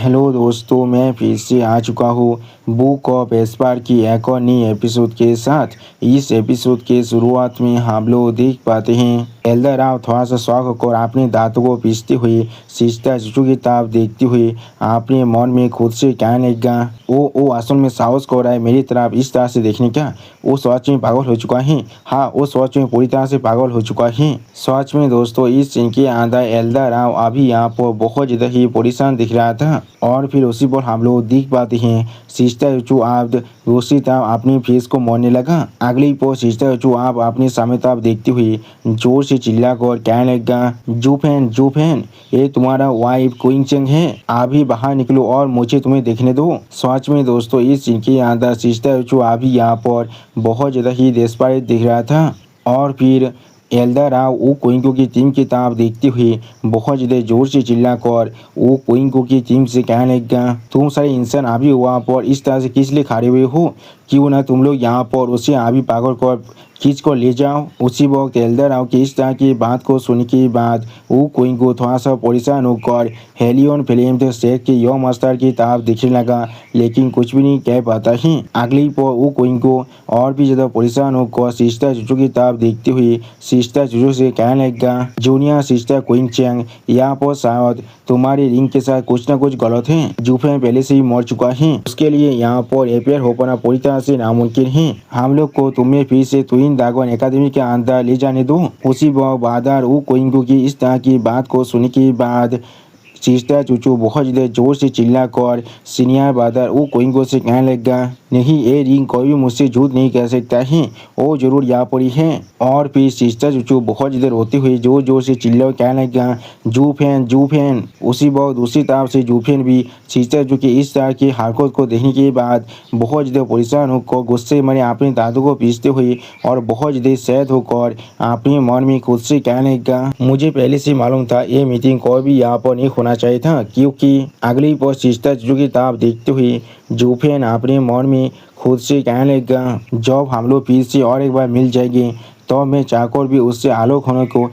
Hello दोस्तों, मैं फिर से आ चुका हूँ बुक ऑफ एस्पार की एक और नई एपिसोड के साथ। इस एपिसोड के शुरुआत में हम लोग देख पाते हैं एल्डर राव थोड़ा सा शौक होकर अपने दांतों को पीसते हुए सिस्टर चुचू की ताप देखते हुए अपने मन में खुद से कहने लगा, वो असल में साहस कर रहा है मेरी तरफ इस तरह से देखने का। वो सच में पागल हो चुका है। हाँ, वो सच में पूरी तरह से पागल हो चुका है। सच में दोस्तों, इस सीन के अंदर एल्डर राव अभी यहाँ पर बहुत ज़्यादा ही परेशान दिख रहा था। और फिर उसी पर हम लोग देख पाते हैं सिस्टर चुचू आप दूसरी तरफ अपनी फेस को मोड़ने लगा। अगली पर सिस्टर चुचू आप अपने सामने तरफ देखते हुए जोर से चिल्ला कर कहने लगा, जूफेन, ये तुम्हारा वाइफ क्वीन चेंग है। अभी बाहर निकलो और मुझे तुम्हें देखने दो। सच में दोस्तों, इस सीन के अंदर सिस्टर चुचू अभी यहाँ पर बहुत ज़्यादा ही डेस्परेट दिख रहा था। और फिर एल्डर राव वो क्वींको की टीम की तरफ देखते हुए बहुत ज़्यादा जोर से चिल्लाकर वो क्वींको की टीम से कहने लगा, तुम सारे इंसान अभी वहाँ पर इस तरह से किस लिए खड़े हुए हो? क्यों ना तुम लोग यहाँ पर उसे अभी पागल कर खींच कर ले जाओ। उसी वक्त एल्डर राव की इस तरह की बात को सुनने के बाद वो क्वींको थोड़ा सा परेशान होकर हेलियन फिल्म शेख के यो मास्टर की तरफ दिखने लगा, लेकिन कुछ भी नहीं कह पाता है। अगली पर वो क्वींको और भी ज़्यादा परेशान होकर सिस्टर चुचू की तरफ देखते हुए सिस्टर चुचू से कहने लगा, जूनियर सिस्टर क्वीन चेंग, यहाँ पर शायद तुम्हारी रिंग के साथ कुछ ना कुछ गलत है। जूफेन पहले से ही मर चुका है, उसके लिए यहाँ पर अपेयर हो पाना पूरी तरह से नामुमकिन है। हम लोग को तुम्हें फिर से ट्विन ड्रैगन एकेडमी के अंदर ले जाने दो। उसी बादर वो क्वींको की इस तरह की बात को सुनने के बाद सिस्टर चुचू बहुत ज़्यादा जोर से चिल्लाकर सीनियर बादर वो क्वींको से कहने लगा, नहीं, ये रिंग कोई भी मुझसे झूठ नहीं कह सकता है, वो जरूर यहाँ पर ही है। और फिर सिस्टर चुचू बहुत ज़्यादा रोते हुए जोर जोर से चिल्ला कहने लगा, जूफेन। उसी वक्त दूसरी तरफ से जूफेन भी सिस्टर चुचू की इस तरह की हरकत को देखने के बाद बहुत ज़्यादा परेशान होकर गुस्से में अपने दांतों को पीसते हुए और बहुत ज़्यादा सैद होकर अपने मन में खुद से कहने लगा, मुझे पहले से मालूम था ये मीटिंग कोई भी यहाँ पर नहीं होना चाहिए था, क्योंकि अगली पर सिस्टर चुचू की तरफ देखते हुए जूफेन अपने मन में खुद से कहने लगा, जब हम लोग फिर से और एक बार मिल जाएंगे तो मैं चाहकर भी उससे आलोक होने को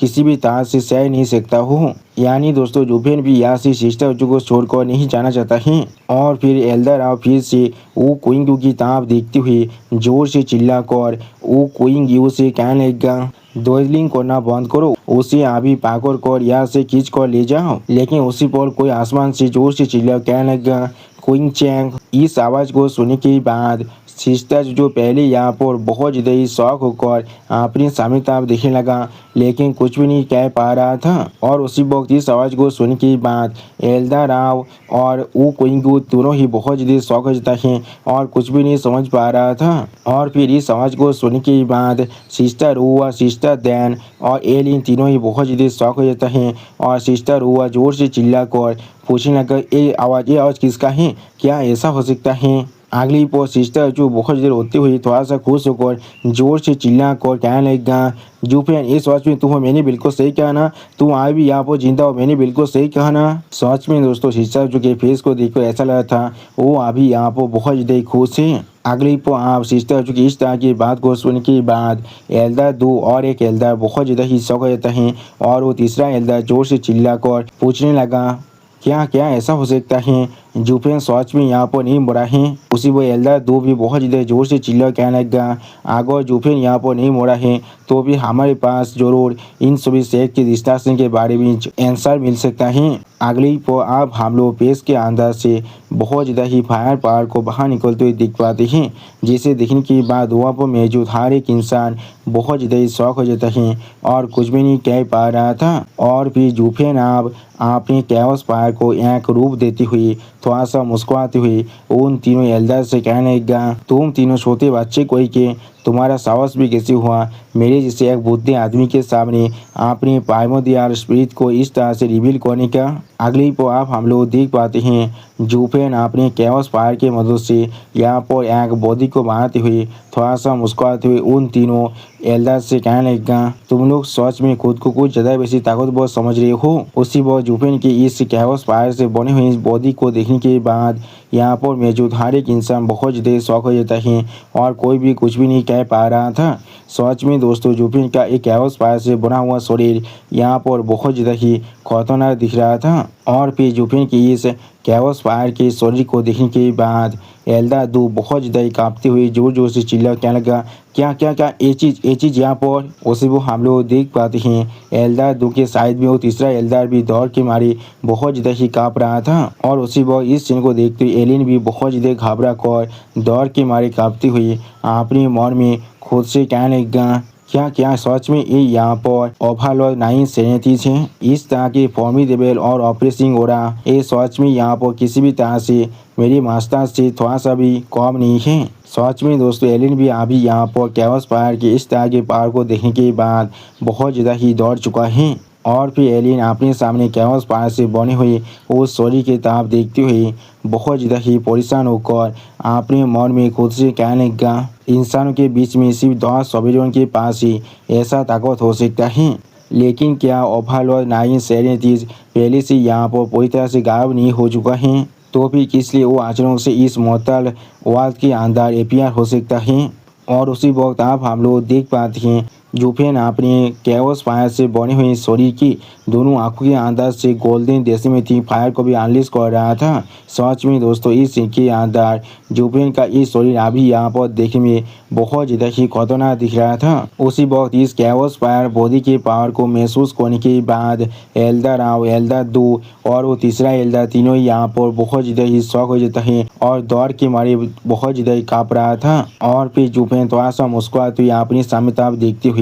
किसी भी तरह से सह नहीं सकता हूँ। यानी दोस्तों, जूफेन भी यहाँ से सिस्टर चुचू को छोड़कर नहीं जाना चाहता है। और फिर एल्डर राव फिर से वो क्वींको की तरफ देखते हुए जोर से चिल्लाकर वो क्वींको से कहने लगा, डॉयलिंग करना बंद करो, उसे अभी पाकर कर यहाँ से खींच कर ले जाओ। लेकिन उसी पर कोई आसमान से जोर से चिल्ला कहने लगा, क्वीन चेंग। इस आवाज़ को सुनने के बाद सिस्टर जो पहले यहाँ पर बहुत ज़्यादा ही शौक होकर अपनी सामने तरफ देखने लगा, लेकिन कुछ भी नहीं कह पा रहा था। और उसी वक्त इस आवाज़ को सुनने के बाद एल्डर राव और वो क्वींको दोनों ही बहुत ज़्यादा शौक हो जाता है और कुछ भी नहीं समझ पा रहा था। और फिर इस आवाज़ को सुनने के बाद सिस्टर हुआ, सिस्टर दैन और एलिन तीनों ही बहुत ज़्यादा शौक हो जाता है। और सिस्टर हुआ जोर से चिल्ला कर पूछने लगा, ये आवाज़ किसका है? क्या ऐसा हो सकता है? अगली पर सिस्टर जो बहुत देर होते हुए थोड़ा सा खुश होकर जोर से चिल्ला कर कहने लगा, जूफेन, इस सच में तुम मैंने बिल्कुल सही कहा ना? तुम आज भी यहाँ पर जिंदा हो, मैंने बिल्कुल सही कहा ना? सच में दोस्तों, सिस्टर जो के फेस को देखकर ऐसा लगा था वो अभी यहाँ पर बहुत ज़्यादा खुश है। अगली पर आप सिस्टर जो की इस तरह की बात को सुनने के बाद एल्डर दो और एक एल्डर बहुत ज़्यादा ही शौक हो जाता है। और वो तीसरा एल्डर जोर से चिल्ला कर पूछने लगा, क्या ऐसा हो सकता है? जूफेन सच में यहाँ पर नहीं मरा है। उसी वो एल्डर दो भी बहुत ज़्यादा जोर से चिल्ला कहने लगा, अगर जूफेन यहाँ पर नहीं मरा है तो भी हमारे पास जरूर इन सभी शेख के डिस्कशन के बारे में आंसर मिल सकता है। अगली पर अब हम लोग पेश के अंदर से बहुत ज़्यादा ही फायर पहाड़ को बाहर निकलते हुए दिख पाते हैं, जिसे देखने के बाद वहाँ पर मौजूद हर एक इंसान बहुत ज़्यादा ही शौक हो जाता है और कुछ भी नहीं कह पा रहा था। और फिर जूफेन आप अपने कैओस फायर को एक रूप देती हुई थोड़ा सा मुस्कुराते हुए उन तीनों एल्डर से कहने लगा, तुम तीनों छोटे बच्चे कोई के तुम्हारा साहस भी कैसे हुआ मेरे जैसे एक बुद्धि आदमी के सामने अपने प्राइमोर्डियल स्पिरिट को इस तरह से रिवील करने का? अगली पर आप हम लोग देख पाते हैं जूफेन अपने कैओस फायर के मदद से यहाँ पर एक बॉडी को बनाते हुए थोड़ा सा मुस्कुराते हुए उन तीनों एल्डर से कहने लगा, तुम लोग सच में खुद को कुछ ज़्यादा वैसी ताकतवर समझ रहे हो। उसी वक्त जूफेन की इस कैओस फायर से बने हुए इस बॉडी को देखने के बाद यहाँ पर मौजूद हर एक इंसान बहुत ज़्यादा शौक हो जाता है और कोई भी कुछ भी नहीं कह पा रहा था। सच में दोस्तों, जूफेन का एक कैओस फायर से बना हुआ शरीर यहाँ पर बहुत ज़्यादा ही खतरनाक दिख रहा था। और फिर जूफेन की इस कैवस फायर के शरीर को देखने के बाद एल्दा दो बहुत ज़्यादा कांपते हुए जोर जोर से चिल्ला कहने लगा, क्या क्या क्या ये चीज़ यहाँ पर। उसे वो हम लोग देख पाते हैं एल्दार दो के साइड में वो तीसरा एल्दार भी दौड़ के मारे बहुत ज़्यादा ही काँप रहा था। और उसी वक्त इस सीन को देखते हुए एलिन भी बहुत ज़्यादा घबरा कर दौड़ के मारे काँपते हुए अपने मन में खुद से कहने लगा, क्या क्या सच में ये यहाँ पर ओवरलॉर्ड 9 सेनेटिस हैं। इस तरह के फॉर्मिडेबल और ऑपरेसिंग हो रहा ये सच में यहाँ पर किसी भी तरह से मेरी मास्टर से थोड़ा सा भी कम नहीं है। सच में दोस्तों एलिन भी अभी यहाँ पर कैवस फायर के इस तरह के पावर को देखने के बाद बहुत ज़्यादा ही दौड़ चुका है। और फिर एलिन अपने सामने कैवस फायर से बने हुए उस सोरी की तरफ देखते हुए बहुत ज़्यादा ही परेशान होकर अपने मन में खुद से कहने लगा, इंसानों के बीच में सिर्फ 10 सॉवरेन के पास ही ऐसा ताकत हो सकता है। लेकिन क्या ओवरलॉर्ड 9 सेनेटिस पहले से यहाँ पर पूरी तरह से गायब नहीं हो चुका है? तो फिर किस लिए वो अचानक से इस मुअत्तल वर्ल्ड के अंदर एपियर हो सकता है? और उसी वक्त आप हम लोग देख पाते हैं जूफेन अपने कैवस फायर से बनी हुई शरीर की दोनों आंखों के अंदर से गोल्डन डेसिमेटिक फायर को भी अनलीज कर रहा था। सच में दोस्तों इस सीन के अंदर जूफेन का इस शरीर अभी यहाँ पर देखने में बहुत ज़्यादा ही खतरनाक दिख रहा था। उसी वक्त इस कैवस फायर बॉडी के पावर को महसूस करने के बाद एल्डर आओ एल्डर दो और वो तीसरा एल्डर तीनों यहाँ पर बहुत ज़्यादा ही शौक हो जाता है और दौड़ के मारे बहुत ज़्यादा ही काँप रहा था। और फिर जूफेन थोड़ा सा मुस्कुराते हुए अपनी सामने तरफ देखते हुए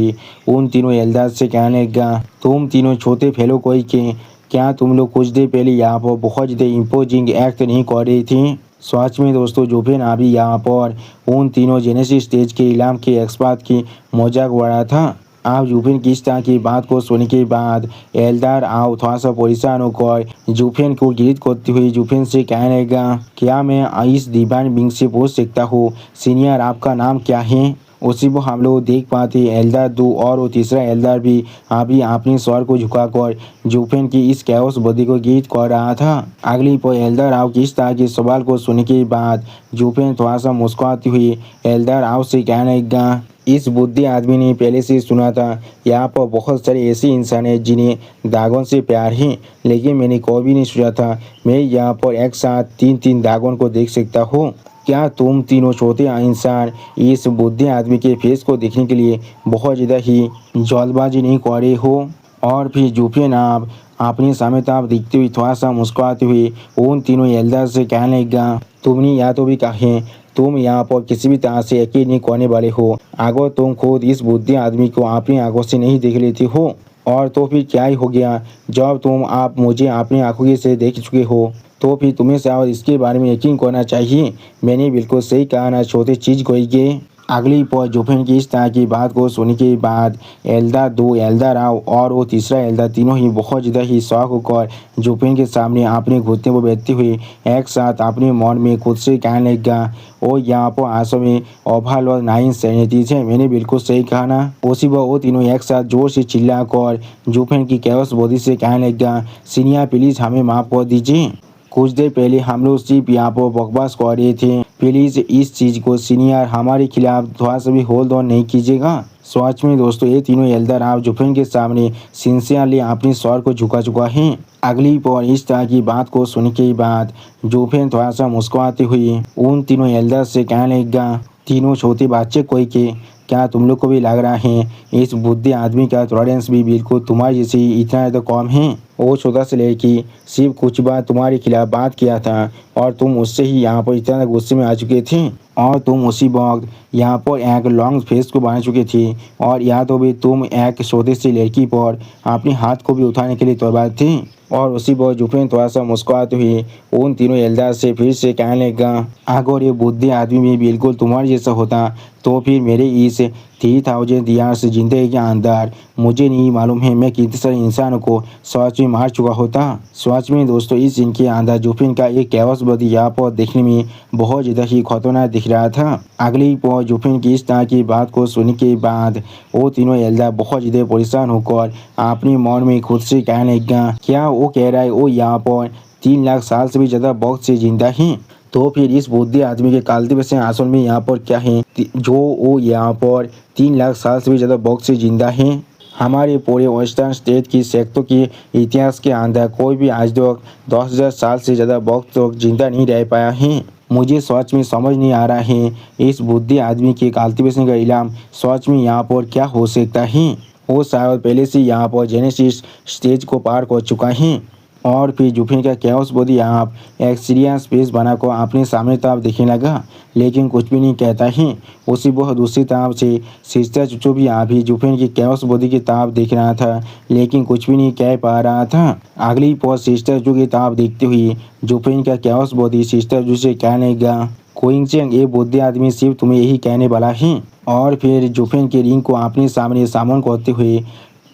उन तीनों एल्डर से कहने लगा, तुम तीनों छोटे फेलो कोई के, क्या तुम लोग कुछ देर पहले यहाँ पर बहुत ज़्यादा इम्पोजिंग एक्ट नहीं कर रही थी? सच में दोस्तों जूफेन अभी यहाँ पर उन तीनों जेनेसिस स्टेज के इलाम के एक्सपर्ट की मजाक उड़ा था। आप जूफेन की इस तरह की बात को सुनने के बाद एल्डर आओ थोड़ा सा परेशान होकर जूफेन को गिरफ्त करते हुए जूफेन से कहने लगा, क्या मैं इस डिवाइन बिंग से पूछ सकता हूँ सीनियर आपका नाम क्या है? उसी को हम लोग देख पाते एल्डर दो और वो तीसरा एल्डर भी अभी अपने स्वर को झुकाकर जूफेन की इस कैओस बॉडी को गीत कर रहा था। अगली पर एल्डर आओ किस तरह के सवाल को सुनने के बाद जूफेन थोड़ा सा मुस्कुराती हुई एल्डर आओ से कहने लगा, इस बुद्धि आदमी ने पहले से सुना था यहाँ पर बहुत सारे ऐसे इंसान हैं जिन्हें दागों से प्यार है, लेकिन मैंने कभी नहीं सोचा था मैं यहाँ पर एक साथ 3 दागों को देख सकता हूँ। क्या तुम तीनों छोटे इंसान इस बुद्धि आदमी के फेस को देखने के लिए बहुत ज़्यादा ही जल्दबाजी नहीं कर रहे हो? और फिर जूफेन आप अपनी सामने तरफ दिखते हुए थोड़ा सा मुस्कुराते हुए उन तीनों एल्डर से कहने लगा, तुमने या तो भी कहे तुम यहाँ पर किसी भी तरह से यकीन नहीं करने वाले हो अगर तुम खुद इस बुद्धि आदमी को अपनी आंखों से नहीं देख लेते हो। और तो फिर क्या ही हो गया जब तुम आप मुझे अपनी आंखों से देख चुके हो तो फिर तुम्हें शायद इसके बारे में यकीन करना चाहिए। मैंने बिल्कुल सही कहा ना, छोटी चीज़ कोई के। अगली पर जूफेन की इस तरह की बात को सुनने के बाद एल्डर दो एल्डर आओ और वो तीसरा एल्डर तीनों ही बहुत ज़्यादा ही शौक होकर जूफेन के सामने अपने घुटने पर बैठते हुए एक साथ अपने मन में खुद से कहने लगा, ओ यहाँ पर आंसू में ओवरलॉर्ड 9 सेनेटिस है, मैंने बिल्कुल सही कहा ना। उसी पर वो तीनों एक साथ जोर से चिल्ला कर जूफेन की कैओस बॉडी से कहने लगा, सीनियर प्लीज़ हमें माफ़ कर दीजिए, कुछ देर पहले हम लोग सिर्फ यहाँ पर बकवास कर रहे थे, प्लीज़ इस चीज़ को सीनियर हमारे खिलाफ थोड़ा सा भी होल्ड ऑन नहीं कीजिएगा। सच में दोस्तों ये तीनों एल्डर आप जूफेन के सामने सिंसियरली अपने स्वर को झुका चुका है। अगली पर इस तरह की बात को सुनने के बाद जूफेन थोड़ा सा मुस्कुराते हुए उन तीनों एल्डर से कहने लगा, तीनों छोटे बच्चे कोई के, क्या तुम लोग को भी लग रहा है इस बुद्धि आदमी का टॉलरेंस भी बिल्कुल तुम्हारे जैसे इतना तो कम है? वो छोटा से लड़की सिर्फ कुछ बार तुम्हारे खिलाफ बात किया था और तुम उससे ही यहाँ पर इतना गुस्से में आ चुके थे और तुम उसी वक्त यहाँ पर एक लॉन्ग फेस को बना चुके थे और या तो भी तुम एक छोटे सी लड़की पर अपने हाथ को भी उठाने के लिए तैयार थे। और उसी पर जूफेन थोड़ा सा मुस्कुराते हुए उन तीनों एल्डर से फिर से कहने लगा, अगर ये बुद्धि आदमी भी बिल्कुल तुम्हारे जैसा होता तो फिर मेरे इस 3000 ईयर्स जिंदगी के अंदर मुझे नहीं मालूम है मैं कितने सारे इंसानों को सच में मार चुका होता। सच में दोस्तों इस इनके अंदर जूफेन का एक कैओस बॉडी यहाँ पर देखने में बहुत ज़्यादा ही खतरनाक दिख रहा था। अगली पर जूफेन की इस तरह की बात को सुनने के बाद वो तीनों एल्डर बहुत ज़्यादा परेशान होकर अपने मन में खुद से कहने लगा, क्या वो कह रहा है वो यहाँ पर 3 लाख साल से भी ज़्यादा वक्त से जिंदा है? तो फिर इस बुद्धि आदमी के कल्टीवेशन असल में यहाँ पर क्या है जो वो यहाँ पर 3 लाख साल से भी ज़्यादा वक्त से जिंदा है? हमारे पूरे वेस्टर्न स्टेट की सेक्टों के इतिहास के अंदर कोई भी आज तक 10,000 साल से ज़्यादा वक्त तक जिंदा नहीं रह पाया है। मुझे सच में समझ नहीं आ रहा है इस बुद्धि आदमी के कल्टीवेशन का इल्म सच में यहाँ पर क्या हो सकता है। वो शायद पहले से यहाँ पर जेनेसिस स्टेज को पार कर चुका है और फिर जुफिन का कैओस बॉडी आप एक्सपीरियंस स्पेस बनाकर अपने सामने तरफ दिखने लगा, लेकिन कुछ भी नहीं कहता है। उसी बहुत दूसरी तरफ से सिस्टर चुचू भी आप ही जुफिन की कैओस बॉडी की तरफ देख रहा था, लेकिन कुछ भी नहीं कह पा रहा था। अगली पौर सिस्टर चुचू की तरफ देखते हुए जुफिन का कैओस बॉडी सिस्टर चुचू से कहने लगा, कोइंगचेंग ये बुद्धि आदमी सिर्फ तुम्हें यही कहने वाला है। और फिर जुफिन के रिंग को अपने सामने सामन करते हुए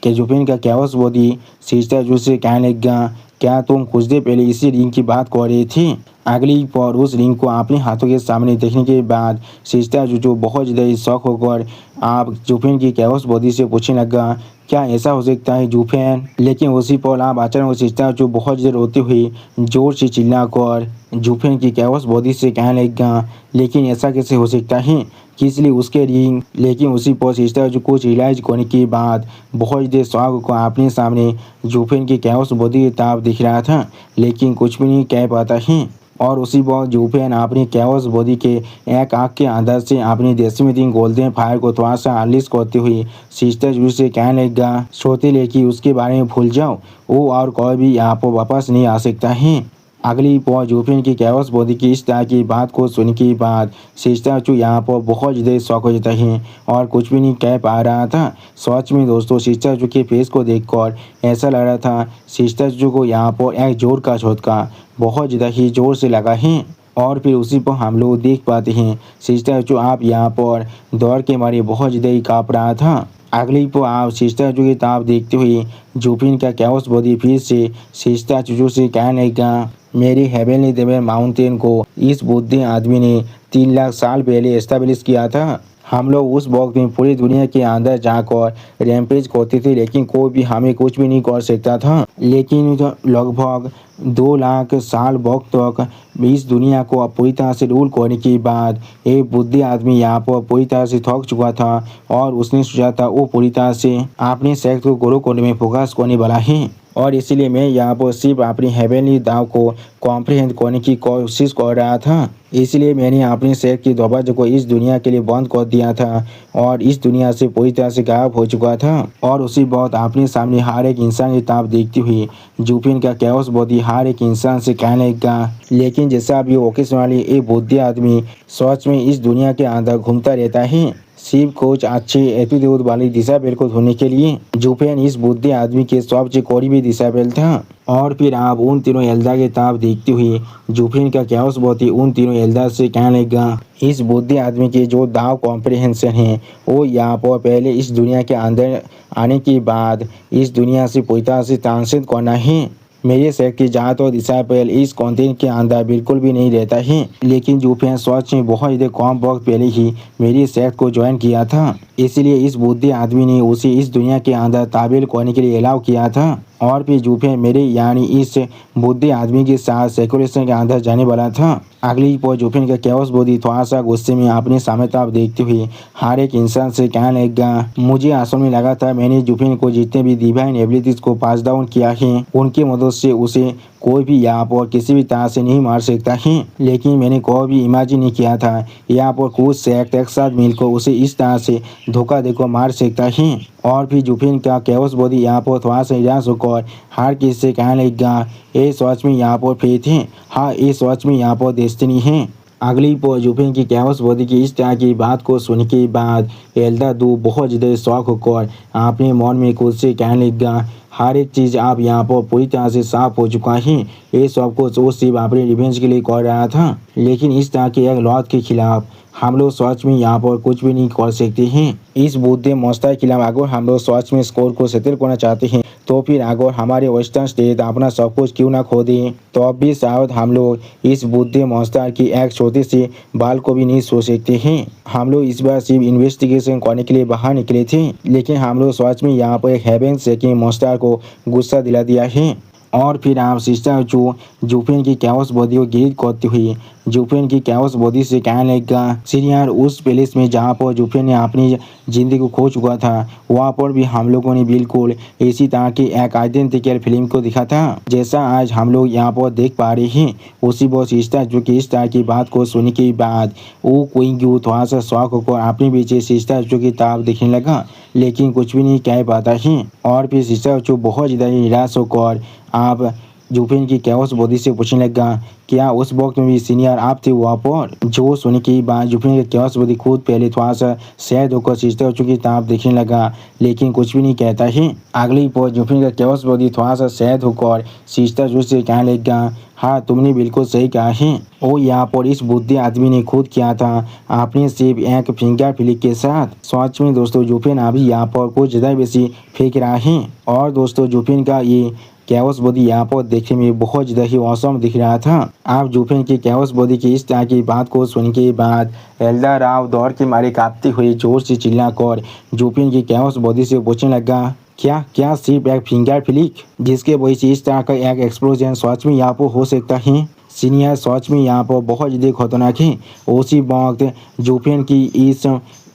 कि जुफिन का कैओस बॉडी सिस्टर चुचू से कहने लगा, क्या तुम कुछ देर पहले इसी रिंग की बात कर रहे थे। अगली पौर उस रिंग को अपने हाथों के सामने देखने के बाद सिस्टर चुचू बहुत ज़्यादा शौक होकर आप जुफिन की कैओस बॉडी से पूछने लगा, क्या ऐसा हो सकता है जुफिन। लेकिन उसी पल आप अचानक सिस्टर चुचू बहुत ज़्यादा रोते हुए जोर से चिल्लाकर जुफिन की कैओस बॉडी से कहने लगा, लेकिन ऐसा कैसे हो सकता है, किस लिए उसके रिंग। लेकिन उसी पर सिस्टर जो कुछ रियलाइज करने के बाद बहुत देर शौक को अपने सामने जुफिन की कैओस बॉडी की तरफ दिख रहा था, लेकिन कुछ भी नहीं कह पाता है। और उसी वक्त जुफिन अपनी कैओस बॉडी के एक आँख के अंदर से अपनी डेसिमेटिंग गोल्डन फायर को थोड़ा सा अनलिश करते हुए सिस्टर जू से कहने लगा, सोते लेकिन उसके बारे में भूल जाओ, वो और कोई भी यहाँ पर वापस नहीं आ सकता है। अगली पौर जुफिन की कैओस बॉडी की इस तरह की बात को सुनने के बाद सिस्टर चू यहाँ पर बहुत ज़्यादा शौक हो जाता है और कुछ भी नहीं कह पा रहा था। सच में दोस्तों सिस्टर चू के फेस को देखकर ऐसा लग रहा था सिस्टर चू को यहाँ पर एक जोर का झटका बहुत ज़्यादा ही जोर से लगा है। और फिर उसी पर हम लोग देख पाते हैं सिस्टर चू आप यहाँ पर दौड़ के मारे बहुत ज़्यादा ही काँप रहा था। अगली पर आप सिस्टर चू की तरफ देखते हुए जुफिन का कैओस बॉडी फिर से सिस्टर चू से कहने लगा, मेरी हेवनली देवन माउंटेन को इस बुद्धि आदमी ने 3 लाख साल पहले एस्टेब्लिश किया था। हम लोग उस वक्त में पूरी दुनिया के अंदर जाकर रैम्पेज करते थे, लेकिन कोई भी हमें कुछ भी नहीं कर सकता था। लेकिन लगभग 2 लाख साल वक्त तक इस दुनिया को पूरी तरह से रूल करने के बाद एक बुद्धि आदमी यहाँ पर पूरी तरह से थक चुका था और उसने सोचा था वो पूरी तरह से अपने सेक्स को ग्रो करने में फोकस करने वाला है। और इसीलिए मैं यहाँ पर सिर्फ अपनी हेवनली दाव को कॉम्प्रिहेंड करने की कोशिश कर रहा था। इसलिए मैंने अपने सेक्स की दरवाजे को इस दुनिया के लिए बंद कर दिया था और इस दुनिया से पूरी तरह से गायब हो चुका था। और उसी वक्त अपने सामने हर एक इंसान की ताप देखती हुई जुफिन का कैओस बॉडी हर एक इंसान से कहने लगा, लेकिन जैसा अभी ओकेशनली एक बुद्धि आदमी सच में इस दुनिया के अंदर घूमता रहता है सिर्फ कुछ अच्छे एटीट्यूड वाली डिसेबल को ढूंढने के लिए। जुफिन इस बुद्धि आदमी के सबसे करीबी डिसेबल था। और फिर आप उन तीनों एल्डर के ताप देखते हुए जुफिन का कैओस बॉडी उन तीनों एल्डर से कहने लगा, इस बुद्धि आदमी के जो दाव कॉम्प्रिहेंशन है वो यहाँ पर पहले इस दुनिया के अंदर आने के बाद इस दुनिया से पूरी तरह से ट्रांसेंड करना है। मेरे सेक्ट की जहाँ तो डिसेबल इस कॉन्टेंट के अंदर बिल्कुल भी नहीं रहता है, लेकिन जुफिन सच में बहुत ज़्यादा कम वक्त पहले ही मेरी सेक्ट को ज्वाइन किया था, इसलिए इस बुद्धि आदमी ने उसे इस दुनिया के अंदर ताबील करने के लिए अलाउ किया था। और फिर जुफिन मेरे यानी इस बुद्धि आदमी के साथ सेकुलेशन के अंदर जाने वाला था। अगली पर जुफिन का कैओस बॉडी थोड़ा सा गुस्से में अपने सामने तरफ देखते हुए हर एक इंसान से कहने लगा, मुझे असल में लगा था मैंने जुफिन को जितने भी डिवाइन एबिलिटीज को पास डाउन किया है उनकी मदद से उसे कोई भी यहाँ पर किसी भी तरह से नहीं मार सकता है, लेकिन मैंने कोई भी इमेजिन नहीं किया था यहाँ पर कुछ सेक्ट एक साथ मिलकर उसे इस तरह से धोखा देकर मार सकता है। और फिर जुफिन का कैओस बॉडी यहाँ पर थोड़ा सा निराश होकर हर किसी से कहने लगा, ये सच में यहाँ पर फेथ है, हाँ ये सच में यहाँ पर डेस्टिनी है। अगली पर जुफिन की कैओस बॉडी की इस तरह की बात को सुनने के बाद एल्डर दो बहुत ज़्यादा शौक होकर अपने मन में खुद से कहने लगा, हर एक चीज़ आप यहाँ पर पूरी तरह से साफ हो चुका है, ये सब कुछ वो सिर्फ अपने रिवेंज के लिए कर रहा था, लेकिन इस तरह के एक लॉट के खिलाफ हम लोग सच में यहाँ पर कुछ भी नहीं कर सकते हैं। इस बुद्धि मॉन्स्टर के खिलाफ अगर हम लोग सच में स्कोर को सेटल करना चाहते हैं तो फिर अगर हमारे वेस्टर्न स्टेट अपना सब कुछ क्यों ना खो दें, तो अब भी शायद हम लोग इस बुद्धि मॉन्स्टर की एक छोटे से बाल को भी नहीं सो सकते हैं। हम लोग इस बार सिर्फ इन्वेस्टिगेशन करने के लिए बाहर निकले थे, लेकिन हम लोग सच में यहाँ पर एक हेवन सेकिंग मॉन्स्टर को गुस्सा दिला दिया है। और फिर आप सिस्टर जो जुफिन की कैओस बॉडी को गिरफ्त करते हुए जुफिन की कैओस बॉडी से कहने लगा सीनियर उस पैलेस में जहाँ पर जुफिन ने अपनी ज़िंदगी को खो चुका था वहाँ पर भी हम लोगों ने बिल्कुल इसी तरह की एक आइडेंटिकल फिल्म को दिखा था जैसा आज हम लोग यहाँ पर देख पा रहे हैं। उसी वो सिस्टर जो कि इस तरह की बात को सुनने के बाद वो क्वीन की थोड़ा सा शौक होकर अपने पीछे सिस्टर जो की ताब देखने लगा लेकिन कुछ भी नहीं कह पाता है और फिर सिस्टर जो बहुत ज़्यादा निराश होकर आप जुफिन की कैओस बॉडी से पूछने लगा क्या उस वक्त में भी सीनियर आप थे वहाँ पर। जो सुनने के बाद जुफिन की कैओस बॉडी खुद पहले थोड़ा सा सैड होकर सिस्टर की ताब देखने लगा लेकिन कुछ भी नहीं कहता है। अगली पर जुफिन का कैओस बॉडी थोड़ा सा सैड होकर सिस्टर जो से कहने लगा हाँ तुमने बिल्कुल सही कहा है वो यहाँ पर इस बुद्धि आदमी ने खुद किया था आपने सिर्फ एक फिंगर फ्लिक के साथ। सच में दोस्तों जुफिन अभी यहाँ पर कुछ ज़्यादा बेसी फेंक रहा है और दोस्तों जुफिन का ये कैओस बॉडी यहाँ पर देखने में बहुत ज़्यादा ही औसम दिख रहा था। आप जुफिन की कैओस बॉडी की इस तरह की बात को सुनने के बाद एल्डर राव दौड़ के मारे कांपते हुए जोर से चिल्लाकर जुफिन की कैओस बॉडी से पूछने लगा क्या क्या सिर्फ एक फिंगर फ्लिक जिसके वजह से इस तरह का एक एक्सप्लोजन सच में यहाँ पर हो सकता है। सीनियर सच में यहाँ पर बहुत ज़्यादा खतरनाक है। उसी वक्त जुफिन की इस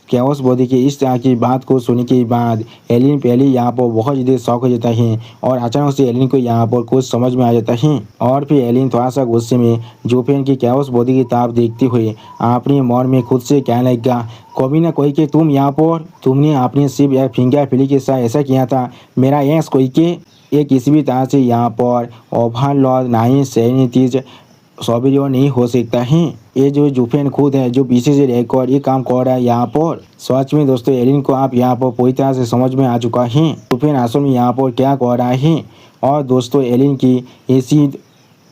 कैओस बॉडी की इस तरह की बात को सुनने के बाद एलिन पहले यहाँ पर बहुत ज़्यादा शौक हो जाता है और अचानक से एलिन को यहाँ पर कुछ समझ में आ जाता है और फिर एलिन थोड़ा सा गुस्से में जुफिन की कैओस बॉडी की ताब देखते हुए अपने मन में खुद से कहने लगा कभी ना कोई के तुम यहाँ पर तुमने अपने सिर्फ एक फिंगर फ्लिक के साथ ऐसा किया था मेरा यस कोई के ये किसी भी तरह से यहाँ पर ओवरलॉर्ड नहीं सैनिटीज सॉबिलियो नहीं हो सकता है। ये जो जुफिन खुद है जो पीछे से रहकर ये काम कर रहा है यहाँ पर। सच में दोस्तों एलिन को आप यहाँ पर पूरी तरह से समझ में आ चुका है जुफिन असल में यहाँ पर क्या कर रहा है। और दोस्तों एलिन की इसी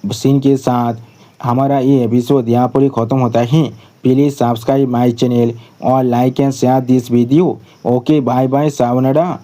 सीन के साथ हमारा ये एपिसोड यहाँ पर ही ख़त्म होता है। प्लीज़ सब्सक्राइब माई चैनल और like and share this video. Okay bye bye सावनारा।